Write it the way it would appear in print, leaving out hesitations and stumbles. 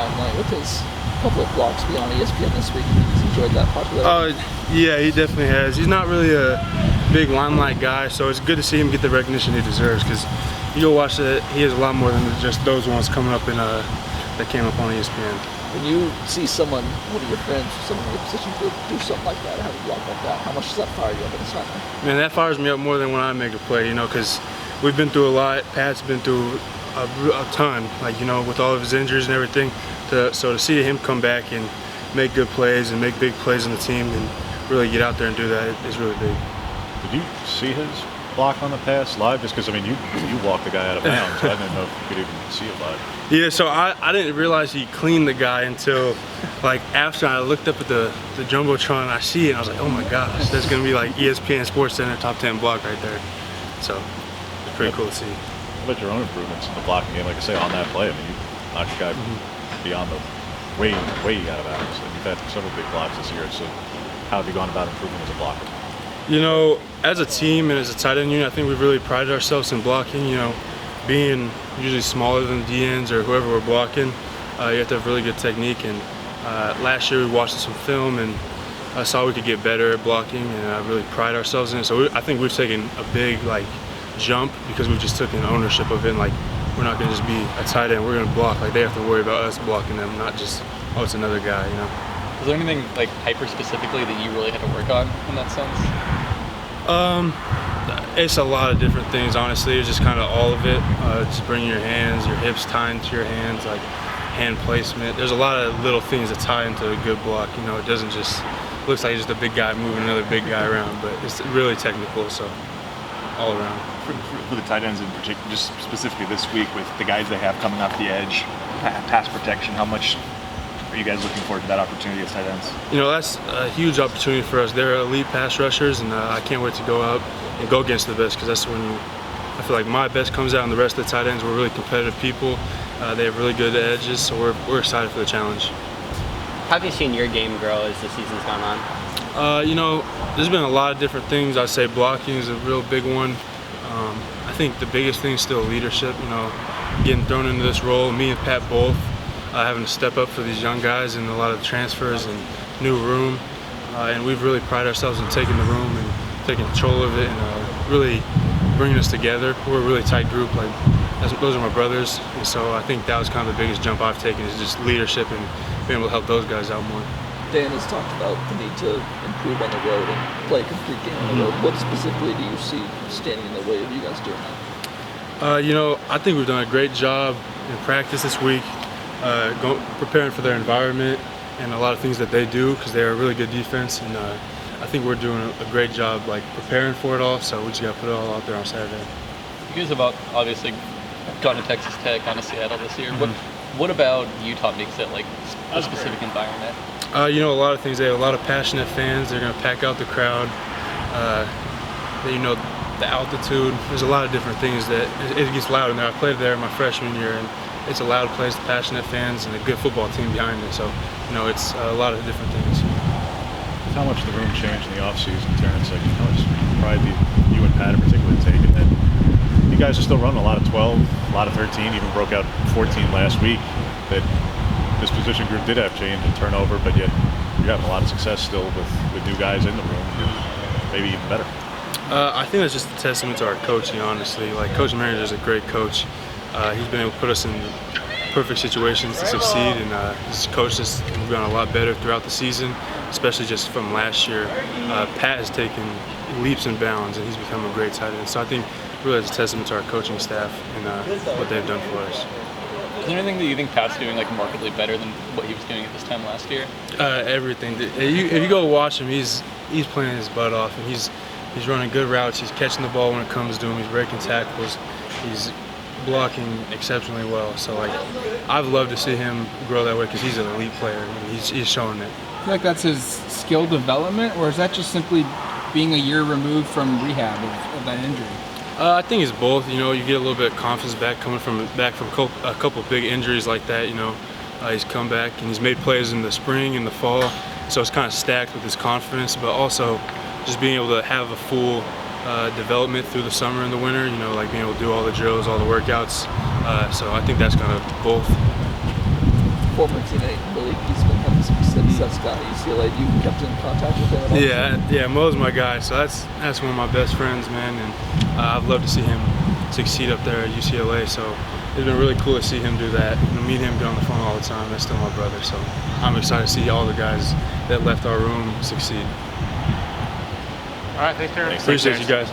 limelight with his couple of blocks beyond ESPN this week. He's enjoyed that popularity. Yeah, he definitely has. He's not really a big limelight guy, so it's good to see him get the recognition he deserves, because you go watch it, he has a lot more than just those ones coming up in that came up on ESPN. When you see someone, one of your friends, someone in your position do something like that, have a block like that, how much does that fire you up inside? Man, that fires me up more than when I make a play, because we've been through a lot. Pat's been through a ton, with all of his injuries and everything. So to see him come back and make good plays and make big plays on the team and really get out there and do that is really big. Did you see his block on the pass live? Just because, you walked the guy out of bounds, so I didn't know if you could even see it live. Yeah, so I didn't realize he cleaned the guy until after I looked up at the Jumbotron and I see it and I was like, oh my gosh, that's going to be ESPN Sports Center top 10 block right there. So it's pretty cool to see. What about your own improvements in the blocking game? Like I say, on that play, you knocked the guy beyond the way out of bounds. And you've had several big blocks this year, so how have you gone about improving as a blocker? As a team and as a tight end unit, I think we've really prided ourselves in blocking. Being usually smaller than the DNs or whoever we're blocking, you have to have really good technique. And last year we watched some film and I saw we could get better at blocking, and really pride ourselves in it. So I think we've taken a big jump because we've just taken ownership of it. And, we're not going to just be a tight end. We're going to block. They have to worry about us blocking them, not just it's another guy. Is there anything hyper specifically that you really had to work on in that sense? It's a lot of different things, honestly. It's just kind of all of it. Just bringing your hands, your hips tying to your hands, hand placement. There's a lot of little things that tie into a good block. It doesn't just looks like just a big guy moving another big guy around, but it's really technical, so all around. For the tight ends in particular, just specifically this week with the guys they have coming off the edge, pass protection, how much are you guys looking forward to that opportunity as tight ends? That's a huge opportunity for us. They're elite pass rushers, and I can't wait to go out and go against the best, because that's when I feel like my best comes out, and the rest of the tight ends, we're really competitive people. They have really good edges, so we're excited for the challenge. How have you seen your game grow as the season's gone on? There's been a lot of different things. I'd say blocking is a real big one. I think the biggest thing is still leadership, getting thrown into this role. Me and Pat both having to step up for these young guys and a lot of transfers and new room. And we've really prided ourselves in taking the room and taking control of it and really bringing us together. We're a really tight group. Those are my brothers. And so I think that was kind of the biggest jump I've taken, is just leadership and being able to help those guys out more. Dan has talked about the need to improve on the road and play a complete game on the road. What specifically do you see standing in the way of you guys doing that? I think we've done a great job in practice this week, preparing for their environment and a lot of things that they do, because they're a really good defense. And I think we're doing a great job preparing for it all, so we just got to put it all out there on Saturday. You guys have obviously gone to Texas Tech, gone to Seattle this year. What about Utah makes it a specific environment? A lot of things. They have a lot of passionate fans. They're going to pack out the crowd. The altitude. There's a lot of different things that it gets loud in there. I played there my freshman year, and it's a loud place, passionate fans, and a good football team behind it. So, it's a lot of different things. How much the room changed in the offseason, Terrance? How much pride do you and Pat in particular take? And then you guys are still running a lot of 12, a lot of 13, even broke out 14 last week. That this position group did have change and turnover, but yet you're having a lot of success still with new guys in the room, maybe even better. I think that's just a testament to our coaching, honestly. Coach Marion is a great coach. He's been able to put us in perfect situations to succeed, and he's coached us, and we've gone a lot better throughout the season, especially just from last year. Pat has taken leaps and bounds, and he's become a great tight end. So I think really it's a testament to our coaching staff and what they've done for us. Is there anything that you think Pat's doing markedly better than what he was doing at this time last year? Everything. If you go watch him, he's playing his butt off, and he's running good routes. He's catching the ball when it comes to him. He's breaking tackles. He's blocking exceptionally well. So I've loved to see him grow that way, because he's an elite player and he's showing it. I feel like that's his skill development, or is that just simply being a year removed from rehab of that injury? I think it's both. You get a little bit of confidence back coming from a couple big injuries like that. He's come back and he's made plays in the spring and the fall, so it's kind of stacked with his confidence, but also just being able to have a full development through the summer and the winter. Being able to do all the drills, all the workouts. So I think that's kind of both. former teammate in the league. He's been kind of some success guy at UCLA. You kept in contact with him at all? Yeah, Mo's my guy. So that's one of my best friends, man, and I'd love to see him succeed up there at UCLA. So it's been really cool to see him do that. Me and him get on the phone all the time. That's still my brother. So I'm excited to see all the guys that left our room succeed. All right, thanks, Terrance. Appreciate you guys.